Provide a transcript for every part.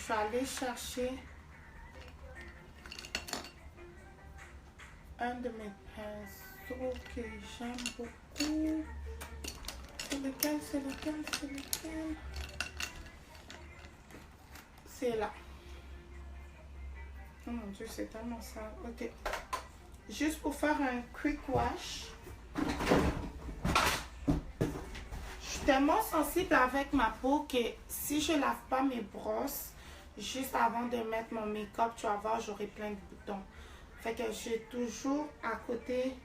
je vais aller chercher un de mes pinceaux que j'aime beaucoup. C'est lequel? C'est là. Oh mon Dieu, c'est tellement sale. Ok. Juste pour faire un quick wash. Je suis tellement sensible avec ma peau que si je lave pas mes brosses juste avant de mettre mon make-up, tu vas voir, j'aurai plein de boutons. Fait que j'ai toujours à côté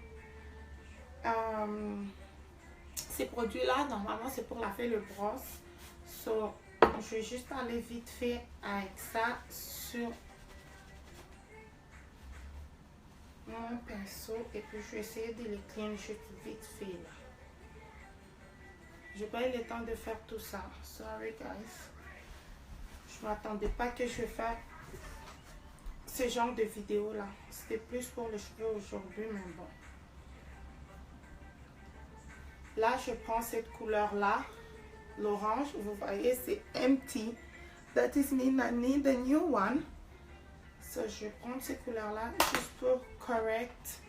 ces produits-là. Normalement, c'est pour laver le brosse. So, je vais juste aller vite fait avec ça sur mon pinceau et puis je vais essayer de les clean juste vite fait là. J'ai pas eu le temps de faire tout ça. Sorry guys. Je m'attendais pas que je vais faire ce genre de vidéo là. C'était plus pour les cheveux aujourd'hui, mais bon. Là, je prends cette couleur là, l'orange. Vous voyez, c'est empty. That is mean I need a new one. So, je vais prendre ces couleurs là juste pour correct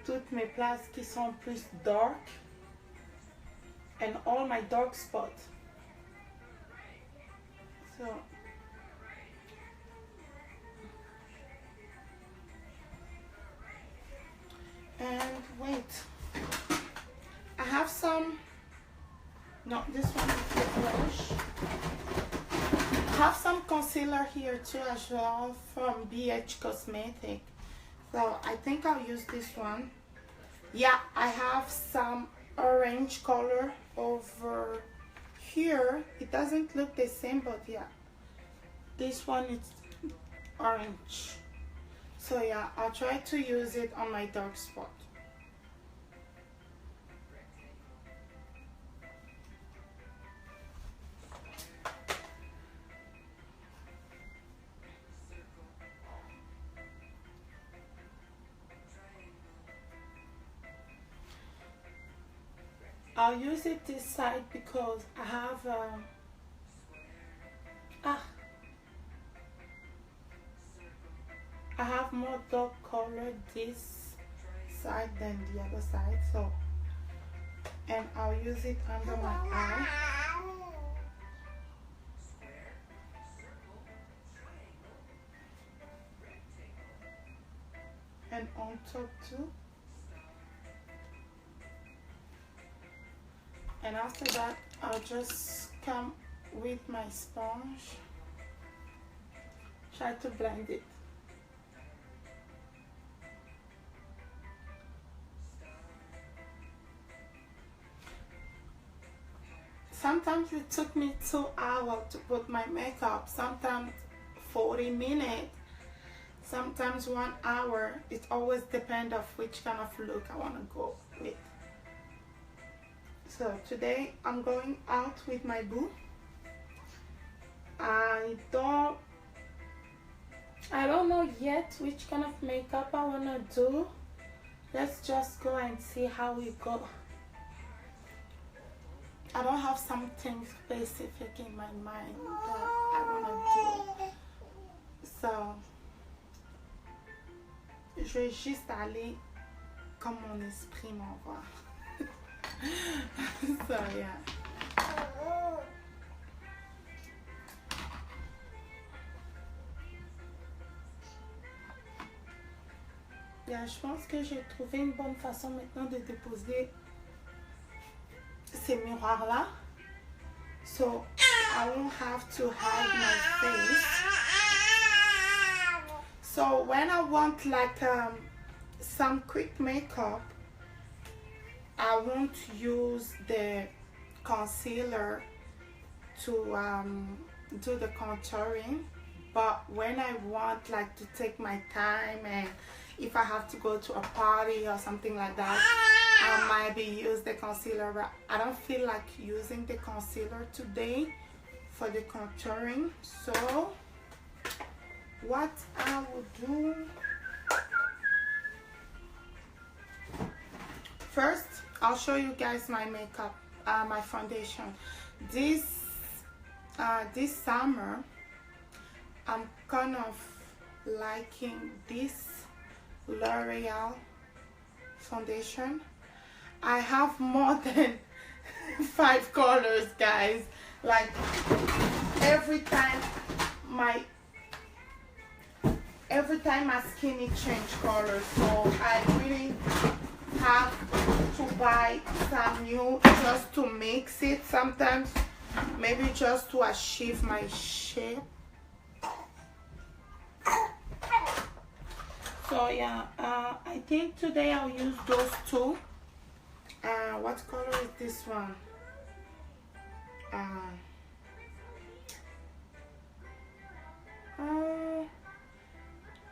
toutes mes places qui sont plus dark and all my dark spots. So, and wait, I have some, no, this one is the blush. I have some concealer here too as well from BH Cosmetic. So I think I'll use this one. Yeah, I have some orange color over here. It doesn't look the same, but yeah, this one is orange. So yeah, I'll try to use it on my dark spot. I'll use it this side because I have I have more dark color this side than the other side, so, and I'll use it under my eye and on top too. And after that, I'll just come with my sponge, try to blend it. Sometimes it took me 2 hours to put my makeup, sometimes 40 minutes, sometimes 1 hour. It always depends on which kind of look I want to go with. So today I'm going out with my boo. I don't know yet which kind of makeup I want to do. Let's just go and see how we go. I don't have something specific in my mind that I want to do. So je vais juste aller comme mon esprit m'envoie. So yeah. Yeah, je pense que j'ai trouvé une bonne façon maintenant de déposer ces miroirs là. So I won't have to hide my face. So when I want like some quick makeup, I won't use the concealer to do the contouring, but when I want like to take my time and if I have to go to a party or something like that, I might be use the concealer, but I don't feel like using the concealer today for the contouring. So what I will do first, I'll show you guys my makeup, my foundation. This summer I'm kind of liking this L'Oreal foundation. I have more than 5 colors, guys. Like every time my skin it change colors, so I really have to buy some new just to mix it sometimes, maybe just to achieve my shape. So yeah, I think today I'll use those two. What color is this one?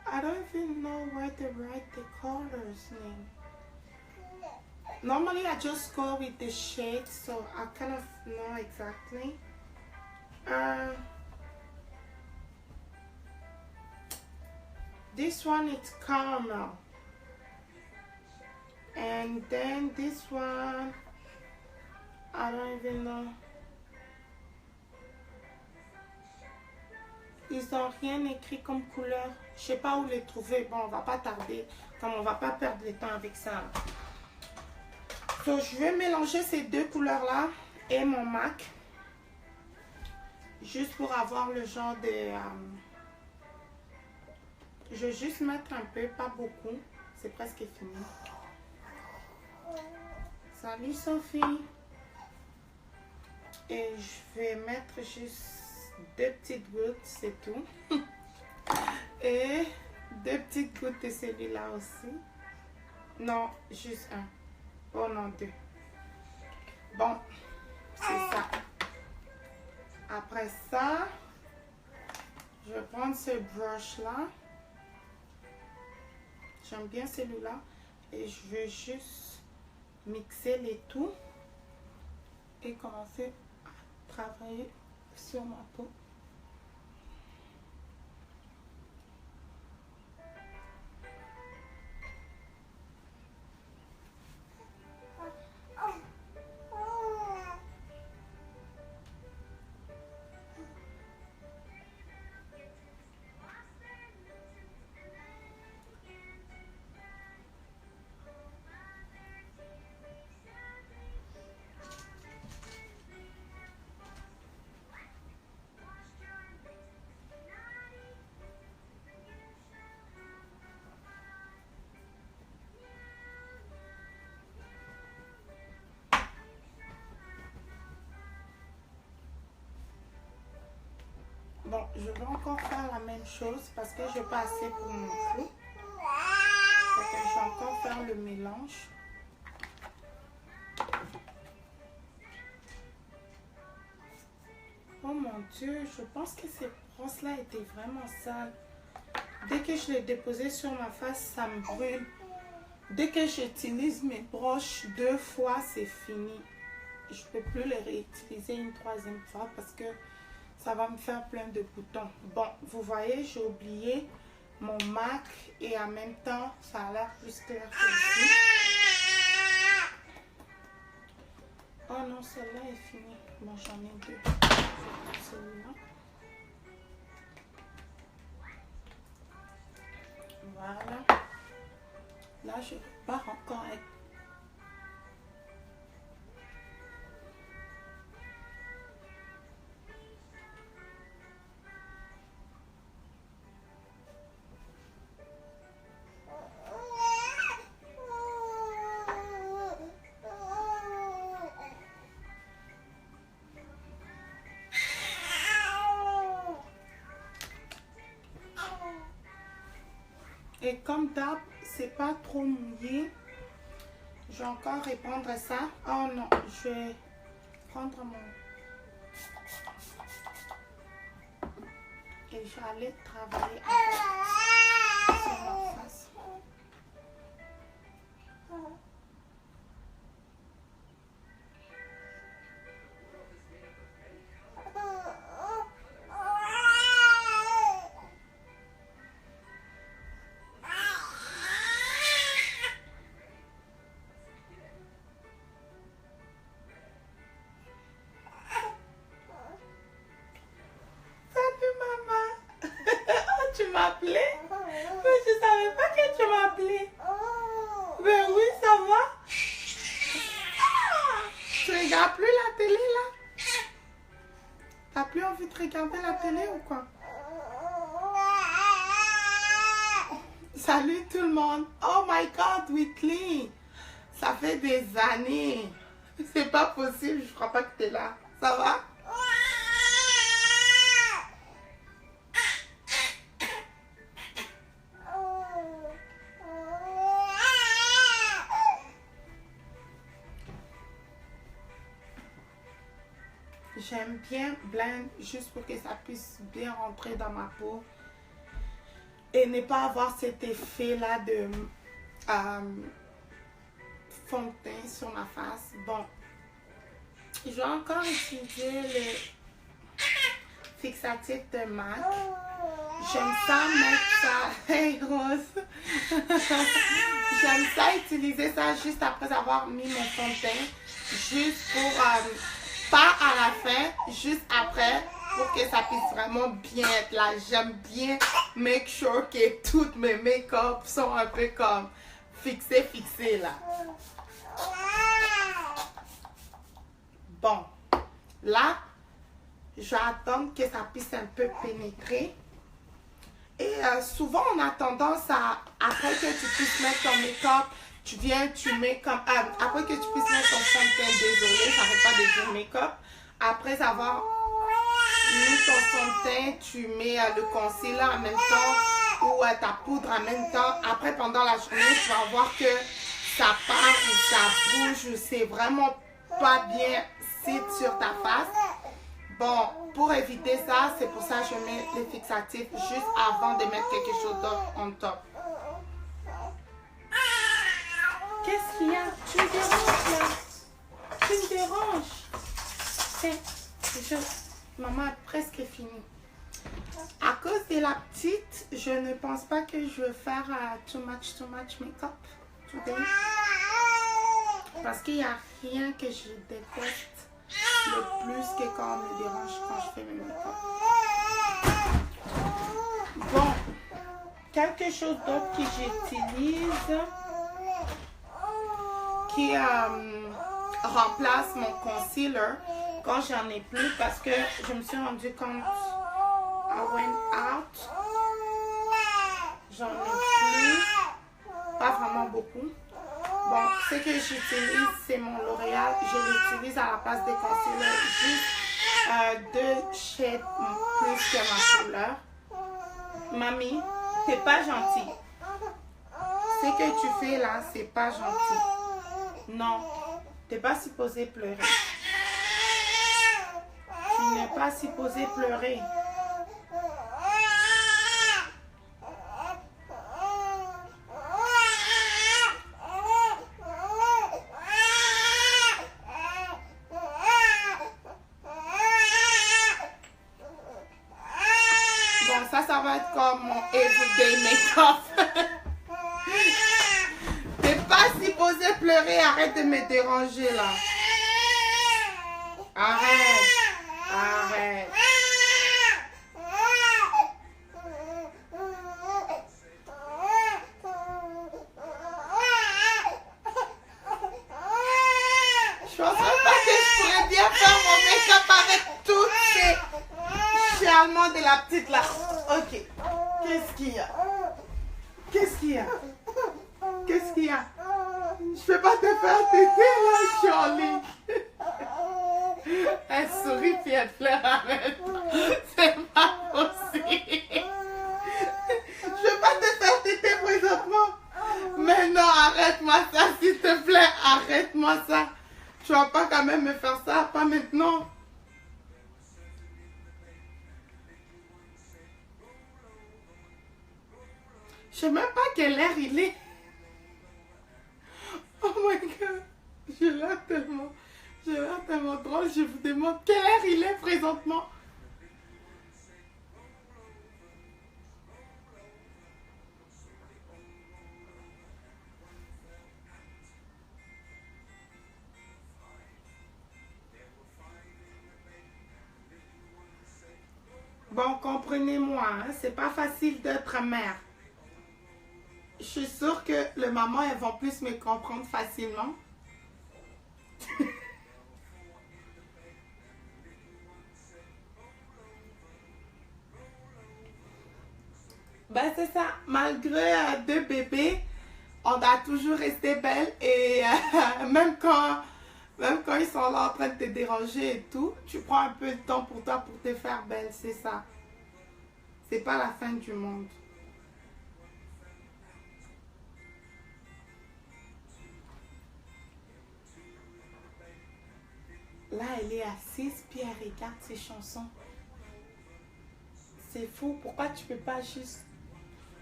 I don't even know where to write the colors name. Normally I just go with the shades, so I kind of know exactly. This one is caramel, and then this one I don't even know. Ils n'ont rien écrit comme couleur. Je sais pas où les trouver. Bon, on va pas tarder, comme on va pas perdre le temps avec ça. Donc, je vais mélanger ces deux couleurs là et mon MAC, juste pour avoir le genre de... je vais juste mettre un peu, pas beaucoup. C'est presque fini. Salut Sophie. Et je vais mettre juste 2 petites gouttes, c'est tout. Et 2 petites gouttes de celui-là aussi. Non, juste un. Oh non, 2. Bon, c'est ça. Après ça, je vais prendre ce brush-là. J'aime bien celui-là. Et je vais juste mixer les tout. Et commencer à travailler sur ma peau. Bon, je vais encore faire la même chose parce que je n'ai pas assez pour mon cou. Je vais encore faire le mélange. Oh mon Dieu, je pense que ces brosses-là étaient vraiment sales. Dès que je les déposais sur ma face, ça me brûle. Dès que j'utilise mes broches 2 fois, c'est fini. Je ne peux plus les réutiliser une 3e fois parce que ça va me faire plein de boutons. Bon, vous voyez, j'ai oublié mon MAC et en même temps, ça a l'air plus clair que ici. Oh non, celle-là est finie. Bon, j'en ai 2. Celui-là. Voilà. Là, je repars encore avec. Et comme d'hab, c'est pas trop mouillé. Je vais encore répandre ça. Oh non, je vais prendre mon... Et je vais aller travailler avec sur ma face. envie de regarder la télé ou quoi? Salut tout le monde. Oh my God, Whitley. Ça fait des années. C'est pas possible, je crois pas que t'es là. Ça va? J'aime bien blend juste pour que ça puisse bien rentrer dans ma peau et ne pas avoir cet effet là de fond de teint sur ma face. Bon, je vais encore utiliser le fixatif de MAC. J'aime ça mettre ça. Hey Rose! J'aime ça utiliser ça juste après avoir mis mon fond de teint. Juste pour, pas à la fin, juste après, pour que ça puisse vraiment bien être là. J'aime bien make sure que toutes mes make-up sont un peu comme fixées là. Bon, là, je vais attendre que ça puisse un peu pénétrer. Et souvent, on a tendance à, après que tu puisses mettre ton make-up, tu viens, tu mets comme, après que tu puisses mettre ton fond de teint, désolé, j'arrête pas de dire make-up. Après avoir mis ton fond de teint, tu mets le concealer en même temps ou ta poudre en même temps. Après, pendant la journée, tu vas voir que ça part ou ça bouge ou c'est vraiment pas bien sit sur ta face. Bon, pour éviter ça, c'est pour ça que je mets le fixatif juste avant de mettre quelque chose d'autre en top. Qu'est-ce qu'il y a? Tu me déranges là. Tu me déranges. Maman a presque fini. À cause de la petite, je ne pense pas que je vais faire too much make-up today. Parce qu'il n'y a rien que je déteste le plus que quand on me dérange quand je fais mes make-up. Bon, quelque chose d'autre que j'utilise qui remplace mon concealer quand j'en ai plus parce que je me suis rendu compte I went out. J'en ai plus, pas vraiment beaucoup. Bon, ce que j'utilise, c'est mon L'Oréal. Je l'utilise à la place des concealers, juste 2 shades plus que ma couleur. Mamie, t'es pas gentille. Ce que tu fais là, c'est pas gentil. Non, t'es pas supposé pleurer. Tu n'es pas supposé pleurer. Ça va être comme mon everyday make-up. T'es pas supposé pleurer, arrête de me déranger là. Arrête, arrête. Je pense pas que je pourrais bien faire mon make-up avec toutes ces chialements de la petite là. Ok, qu'est-ce qu'il y a? Qu'est-ce qu'il y a? Qu'est-ce qu'il y a? Je peux pas te faire téter là, Charlie. Elle sourit puis elle pleure, arrête. C'est pas possible. Je peux pas te faire téter présentement. Mais non, arrête-moi ça, s'il te plaît. Arrête-moi ça. Tu vas pas quand même me faire ça, pas maintenant. Je sais même pas quelle heure il est. Oh my God. J'ai l'air tellement drôle. Je vous demande quelle heure il est présentement. Bon, comprenez-moi, hein, c'est pas facile d'être mère. Je suis sûre que les mamans, elles vont plus me comprendre facilement. Ben c'est ça, malgré deux bébés, on doit toujours rester belle et même quand ils sont là en train de te déranger et tout, tu prends un peu de temps pour toi pour te faire belle, c'est ça. C'est pas la fin du monde. Là, elle est assise, puis elle regarde ses chansons. C'est fou, pourquoi tu peux pas juste...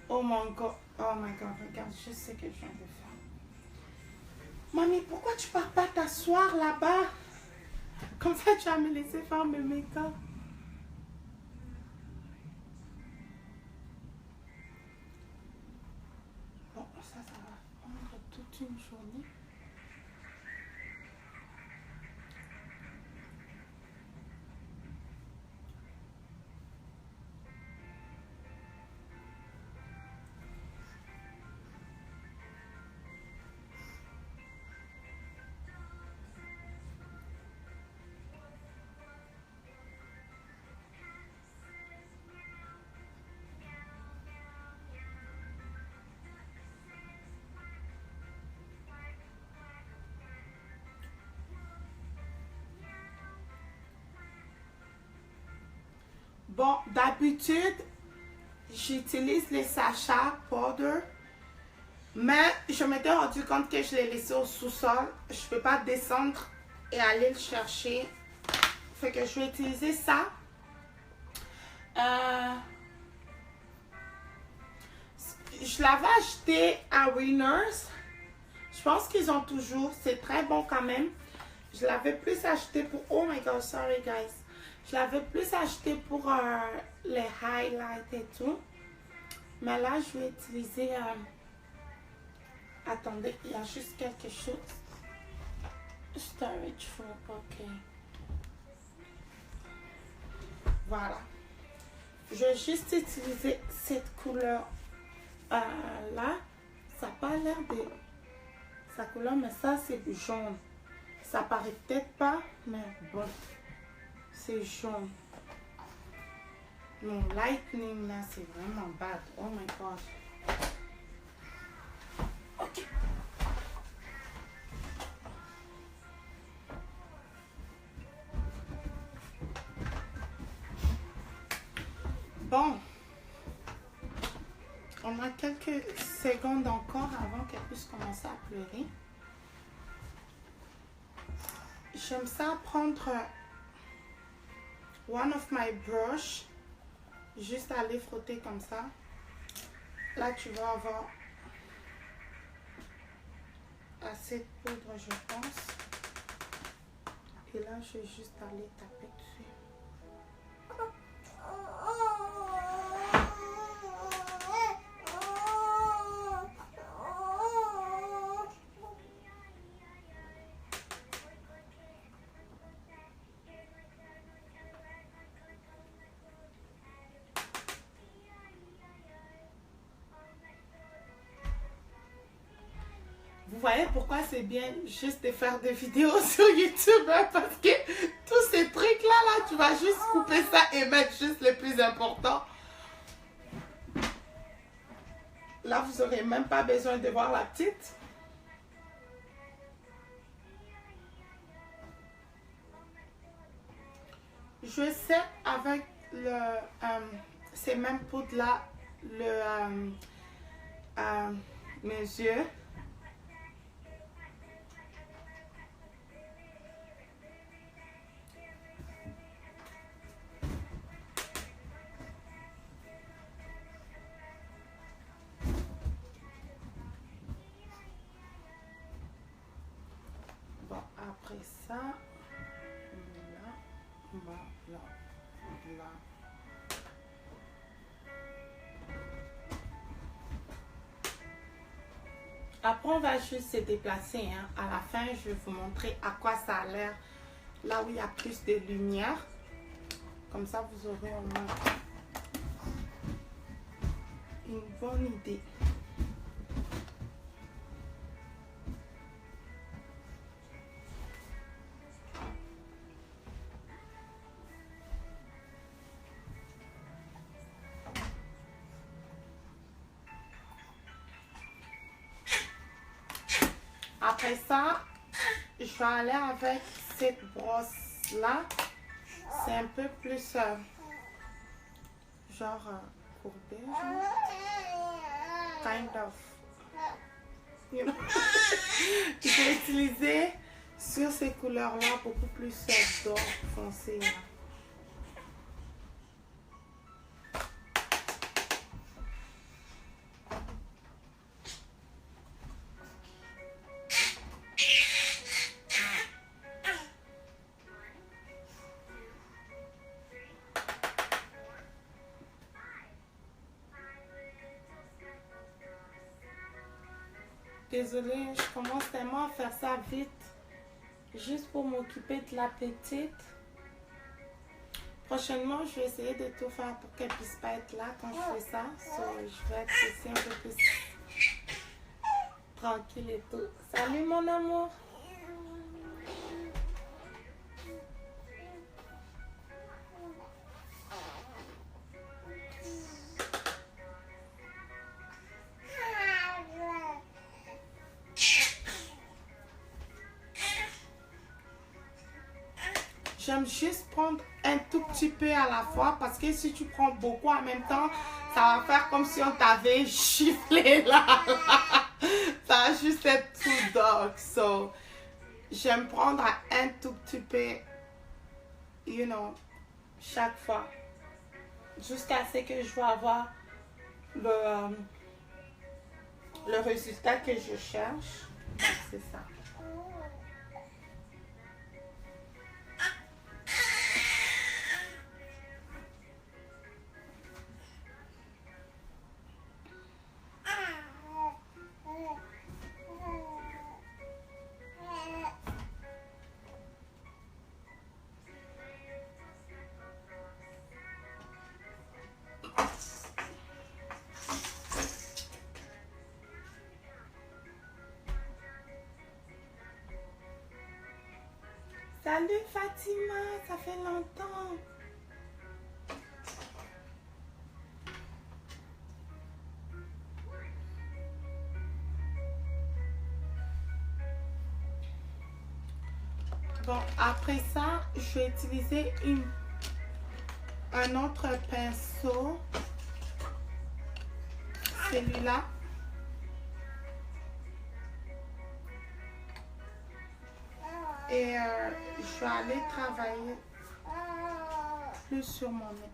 Oh my god, regarde, je sais ce que je viens de faire. Mamie, pourquoi tu pars pas t'asseoir là-bas? Comme ça, tu vas me laisser faire mes make-up. Bon, ça va prendre toute une journée. Bon, d'habitude, j'utilise les sachets powder, mais je m'étais rendu compte que je l'ai laissé au sous-sol. Je ne peux pas descendre et aller le chercher. Fait que je vais utiliser ça. Je l'avais acheté à Winners. Je pense qu'ils ont toujours. C'est très bon quand même. Je l'avais plus acheté pour... Oh my god, sorry guys. Je l'avais plus acheté pour les highlights et tout. Mais là, je vais utiliser... Attendez, il y a juste quelque chose. Storage for... Ok. Voilà. Je vais juste utiliser cette couleur là. Ça n'a pas l'air de... Sa couleur, mais ça, c'est jaune. Ça paraît peut-être pas, mais bon. C'est jaune. Mon lightning là, c'est vraiment bad. Oh my god. Ok. Bon. On a quelques secondes encore avant qu'elle puisse commencer à pleurer. J'aime ça prendre one of my brush. Juste aller frotter comme ça. Là, tu vas avoir assez de poudre, je pense. Et là, je vais juste aller taper dessus. Vous voyez pourquoi c'est bien juste de faire des vidéos sur YouTube, hein? Parce que tous ces trucs-là, tu vas juste couper ça et mettre juste le plus important. Là, vous n'aurez même pas besoin de voir la petite. Je sais avec ces mêmes poudres-là, mes yeux. Bon, après ça, là, là. Après, on va juste se déplacer. Hein. À la fin, je vais vous montrer à quoi ça a l'air. Là où il y a plus de lumière. Comme ça, vous aurez au moins une bonne idée. Après ça, je vais aller avec cette brosse-là. C'est un peu plus genre courbé, genre. Kind of. You know? Je vais utiliser sur ces couleurs-là beaucoup plus d'or foncé. Là. Désolée, je commence tellement à faire ça vite, juste pour m'occuper de la petite. Prochainement, je vais essayer de tout faire pour qu'elle puisse pas être là quand je fais ça. Je vais être aussi un peu plus tranquille et tout. Salut mon amour! J'aime juste prendre un tout petit peu à la fois parce que si tu prends beaucoup en même temps, ça va faire comme si on t'avait giflé là. Ça va juste être too dark. So, j'aime prendre un tout petit peu, you know, chaque fois. Jusqu'à ce que je vais avoir le résultat que je cherche. C'est ça. Salut Fatima, ça fait longtemps. Bon, après ça, je vais utiliser un autre pinceau. Celui-là. Et je vais aller travailler plus sur mon nez.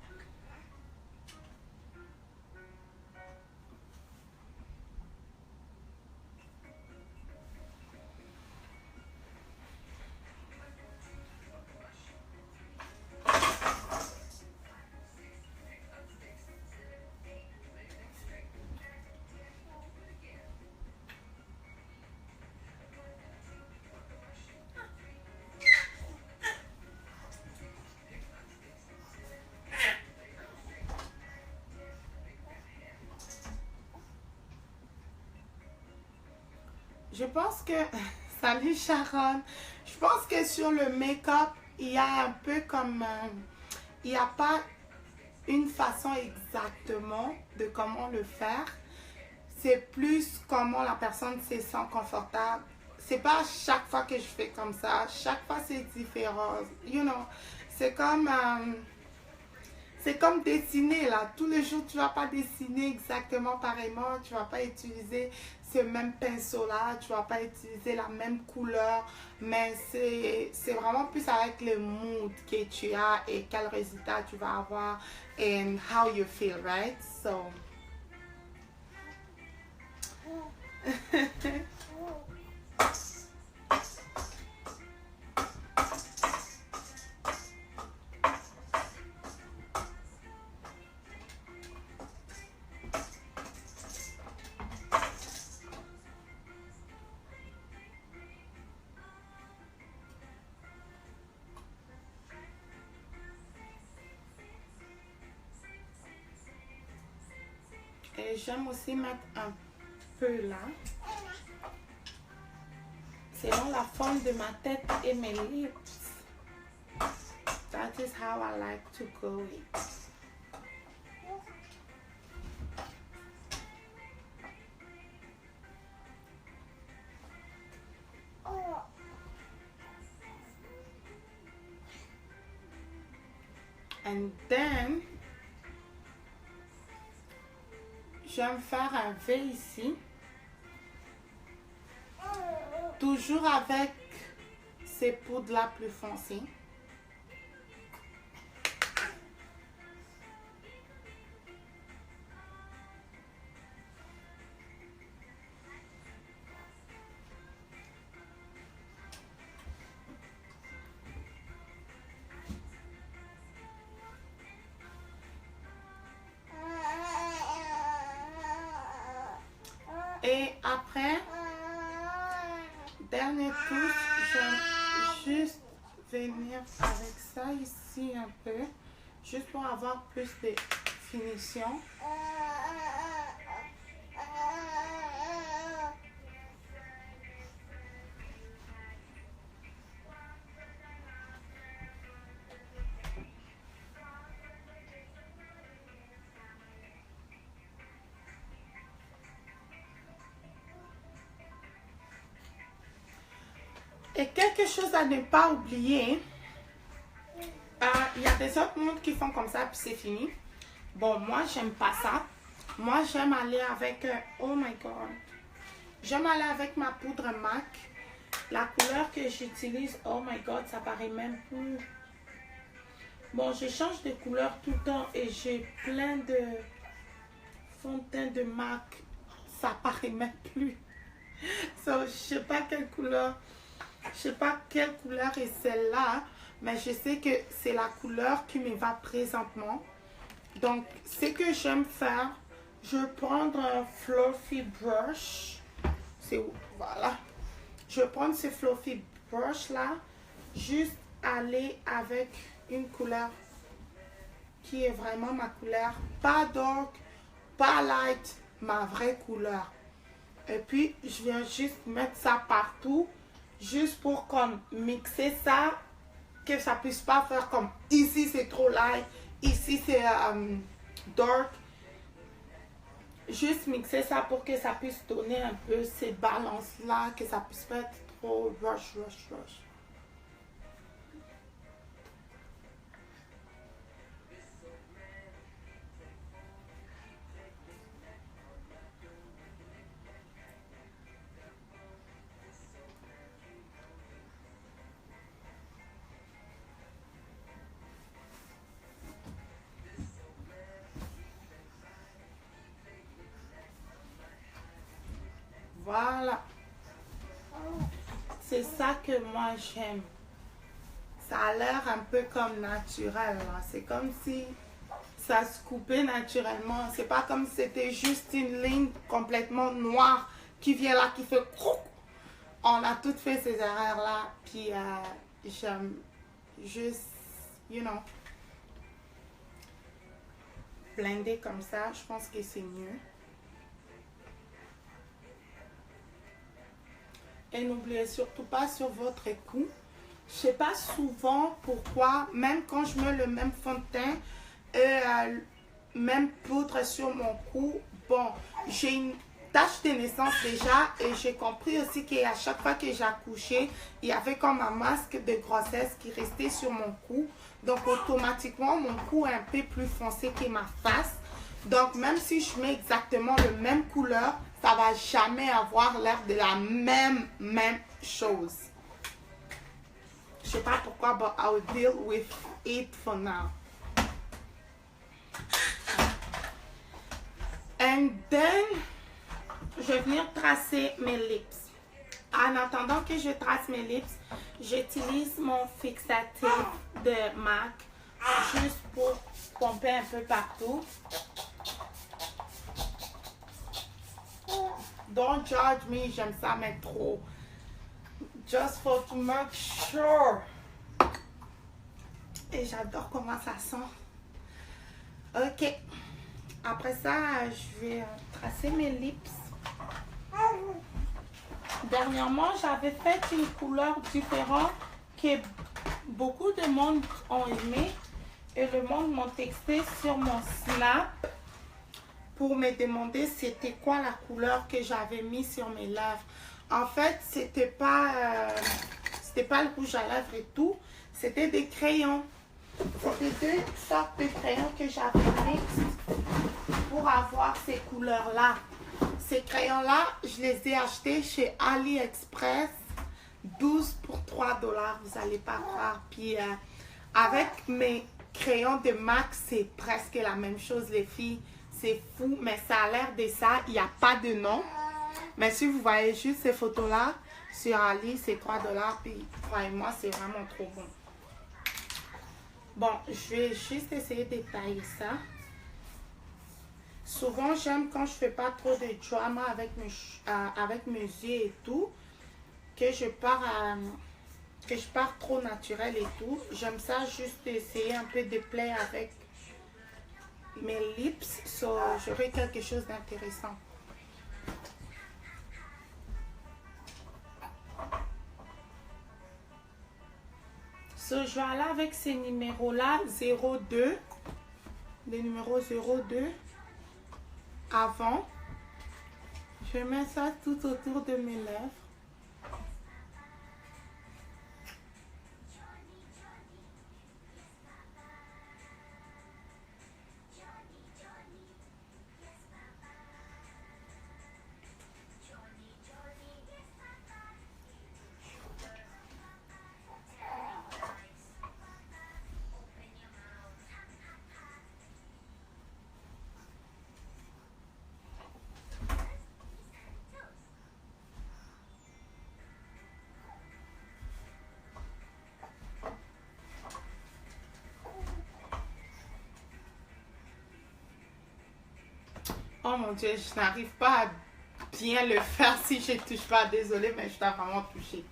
Je pense que, salut Sharon, je pense que sur le make-up, il y a un peu comme, il n'y a pas une façon exactement de comment le faire. C'est plus comment la personne se sent confortable. C'est pas chaque fois que je fais comme ça, chaque fois c'est différent. You know, c'est comme dessiner là. Tous les jours, tu vas pas dessiner exactement pareillement. Tu vas pas utiliser ce même pinceau là. Tu vas pas utiliser la même couleur. Mais c'est vraiment plus avec le mood que tu as et quel résultat tu vas avoir and how you feel, right? So. Et j'aime aussi mettre un peu là. Selon la forme de ma tête et mes lips. That is how I like to go it. And then, j'aime faire un V ici. Toujours avec ces poudres-là plus foncées. Et après, dernier touche, j'aime juste venir avec ça ici un peu, juste pour avoir plus de finition. Et quelque chose à ne pas oublier, il y a des autres mondes qui font comme ça puis c'est fini. Bon, moi j'aime pas ça. Moi j'aime aller avec, oh my god, j'aime aller avec ma poudre MAC. La couleur que j'utilise, oh my god, ça paraît même plus. Bon, je change de couleur tout le temps et j'ai plein de fond de teint de MAC. Ça paraît même plus. So, je sais pas quelle couleur. Je sais pas quelle couleur est celle-là, mais je sais que c'est la couleur qui me va présentement. Donc, ce que j'aime faire, je vais prendre un fluffy brush. C'est où? Voilà. Je vais prendre ce fluffy brush-là, juste aller avec une couleur qui est vraiment ma couleur. Pas dark, pas light, ma vraie couleur. Et puis, je viens juste mettre ça partout. Juste pour comme mixer ça, que ça puisse pas faire comme ici c'est trop light, ici c'est dark. Juste mixer ça pour que ça puisse donner un peu ces balances là, que ça puisse pas être trop rush. Voilà. C'est ça que moi j'aime. Ça a l'air un peu comme naturel. C'est comme si ça se coupait naturellement. C'est pas comme si c'était juste une ligne complètement noire qui vient là, qui fait croc. On a toutes fait ces erreurs là. Puis j'aime juste, you know, blender comme ça. Je pense que c'est mieux. Et n'oubliez surtout pas sur votre cou. Je sais pas souvent pourquoi, même quand je mets le même fond de teint et même poudre sur mon cou, bon, j'ai une tache de naissance déjà et j'ai compris aussi qu'à chaque fois que j'accouchais, il y avait comme un masque de grossesse qui restait sur mon cou. Donc automatiquement, mon cou est un peu plus foncé que ma face. Donc même si je mets exactement la même couleur, ça va jamais avoir l'air de la même chose. Je sais pas pourquoi, but I'll deal with it for now. And then, je vais venir tracer mes lips. En attendant que je trace mes lips, j'utilise mon fixatif de MAC juste pour pomper un peu partout. Don't judge me, j'aime ça mettre trop. Just for to make sure. Et j'adore comment ça sent. Ok. Après ça, je vais tracer mes lips. Dernièrement, j'avais fait une couleur différente que beaucoup de monde ont aimé. Et le monde m'a texté sur mon Snap pour me demander c'était quoi la couleur que j'avais mis sur mes lèvres. En fait, c'était pas le rouge à lèvres et tout, c'était des crayons. C'était deux sortes de crayons que j'avais mixtes pour avoir ces couleurs-là. Ces crayons-là, je les ai achetés chez AliExpress, 12 pour 3 dollars, vous n'allez pas croire. Puis avec mes crayons de MAC, c'est presque la même chose, les filles. C'est fou, mais ça a l'air de ça. Il n'y a pas de nom. Mais si vous voyez juste ces photos-là, sur Ali, c'est 3 dollars. Puis croyez-moi, c'est vraiment trop bon. Bon, je vais juste essayer de tailler ça. Souvent, j'aime quand je fais pas trop de drama avec mes yeux et tout, que je pars trop naturel et tout. J'aime ça juste essayer un peu de play avec mes lips, j'aurai quelque chose d'intéressant. Je vais aller avec ces numéros-là, 02, les numéros 02, avant. Je mets ça tout autour de mes lèvres. Oh mon Dieu, je n'arrive pas à bien le faire si je ne touche pas. Désolée, mais je dois vraiment toucher.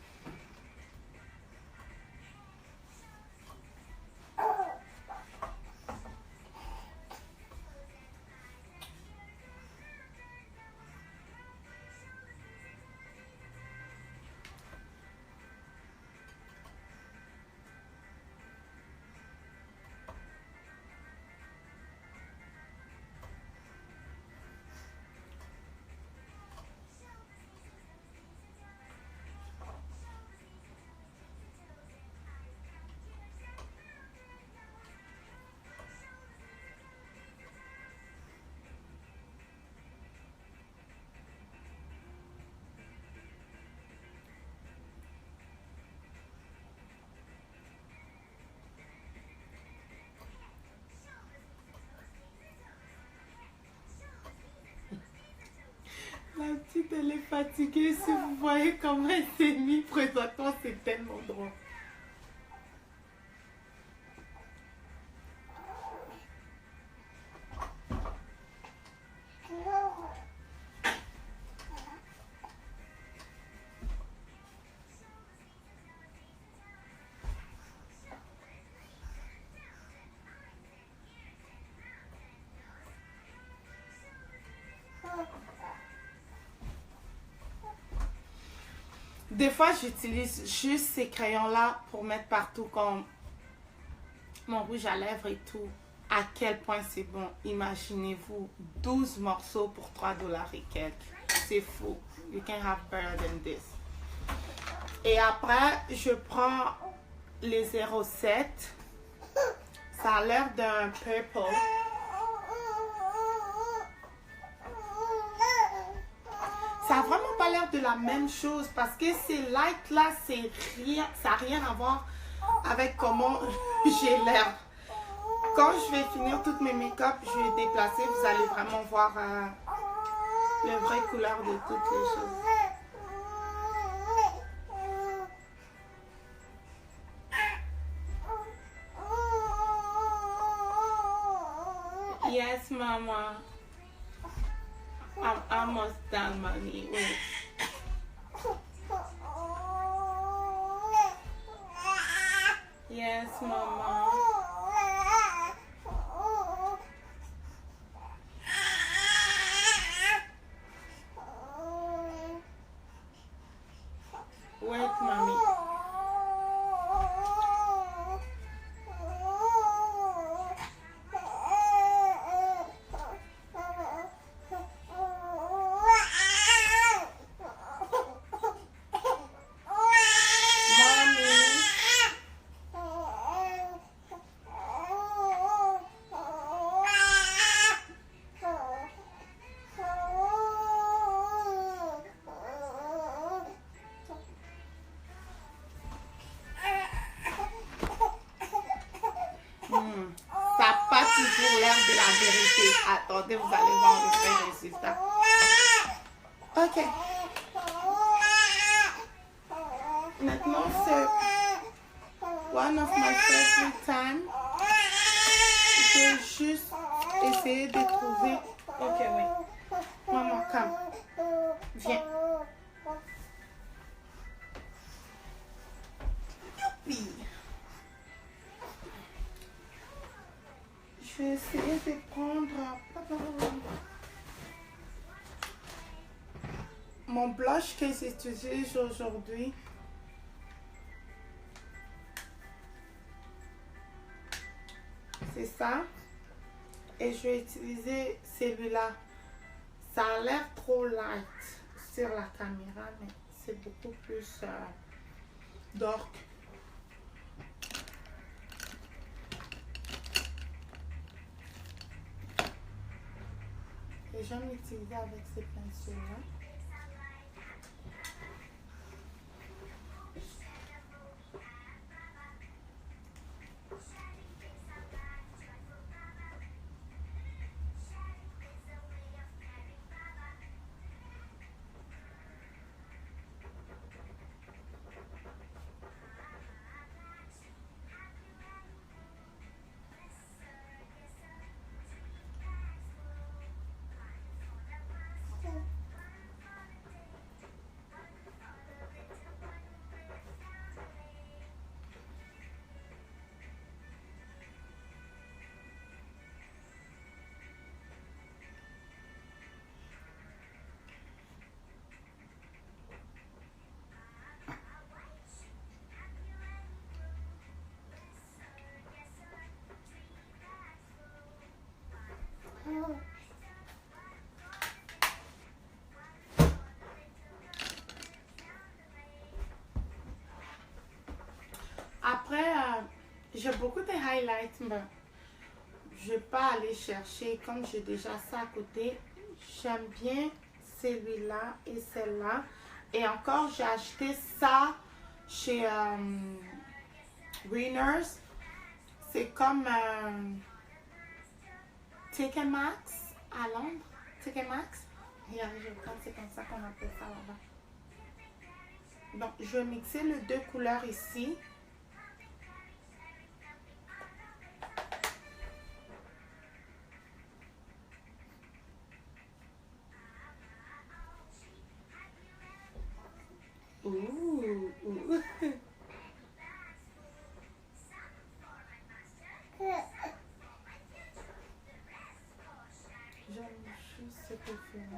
La petite, elle est fatiguée. Si vous voyez comment elle s'est mise présentement, c'est tellement drôle. Des fois, j'utilise juste ces crayons-là pour mettre partout comme mon rouge à lèvres et tout. À quel point c'est bon. Imaginez-vous, 12 morceaux pour 3 dollars et quelques. C'est fou. You can have better than this. Et après, je prends les 07. Ça a l'air d'un purple. Ça n'a vraiment pas l'air de la même chose parce que ces lights là, c'est rien, ça n'a rien à voir avec comment j'ai l'air. Quand je vais finir toutes mes make-up, je vais déplacer, vous allez vraiment voir les vraies couleurs de toutes les choses. Yes, Mama. I'm almost done, Mommy. Wait. Yes, Mama. Wait, Mommy. Attendez, vous allez voir le vrai résultat. Ok. Maintenant, c'est one of my favorite time. Je vais juste essayer de trouver. Ok, oui. Maman, come. Viens. Youpi. Je vais essayer de prendre mon blush que j'utilise aujourd'hui. C'est ça. Et je vais utiliser celui-là. Ça a l'air trop light sur la caméra, mais c'est beaucoup plus dark. Et j'aime l'utiliser avec ces pinceaux-là. Après, j'ai beaucoup de highlights, mais je ne vais pas aller chercher comme j'ai déjà ça à côté. J'aime bien celui-là et celle-là. Et encore, j'ai acheté ça chez Winners. C'est comme TK Maxx à Londres. TK Maxx. Et je pense que c'est comme ça qu'on appelle ça là-bas. Donc, je vais mixer les deux couleurs ici. Ouh. J'aime juste ce perfume.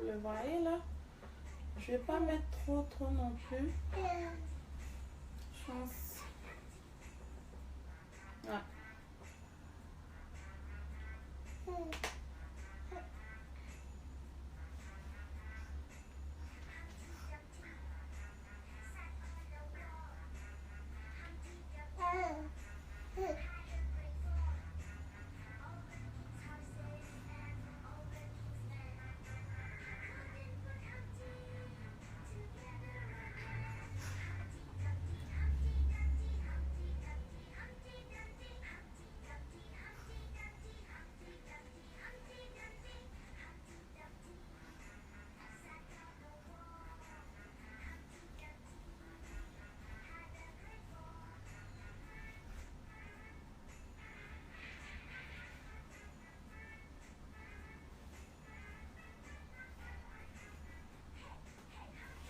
Vous le voyez là? Je vais pas mettre trop non plus. Je pense. Ah.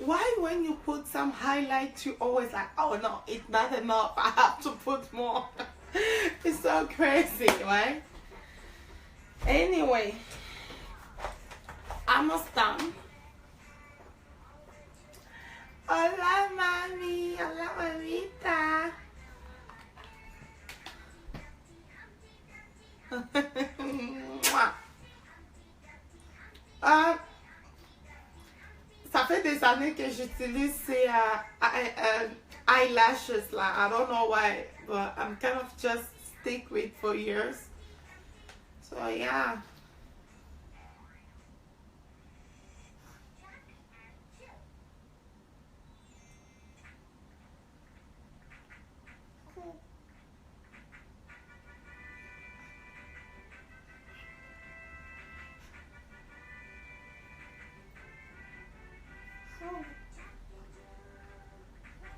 Why when you put some highlights you always like, oh no, it's not enough, I have to put more. It's so crazy, right? Anyway, almost done. Hola mami, hola mamita. Ça fait des années que j'utilise ces eyelashes. Like, I don't know why, but I'm kind of just stick with for years. So yeah.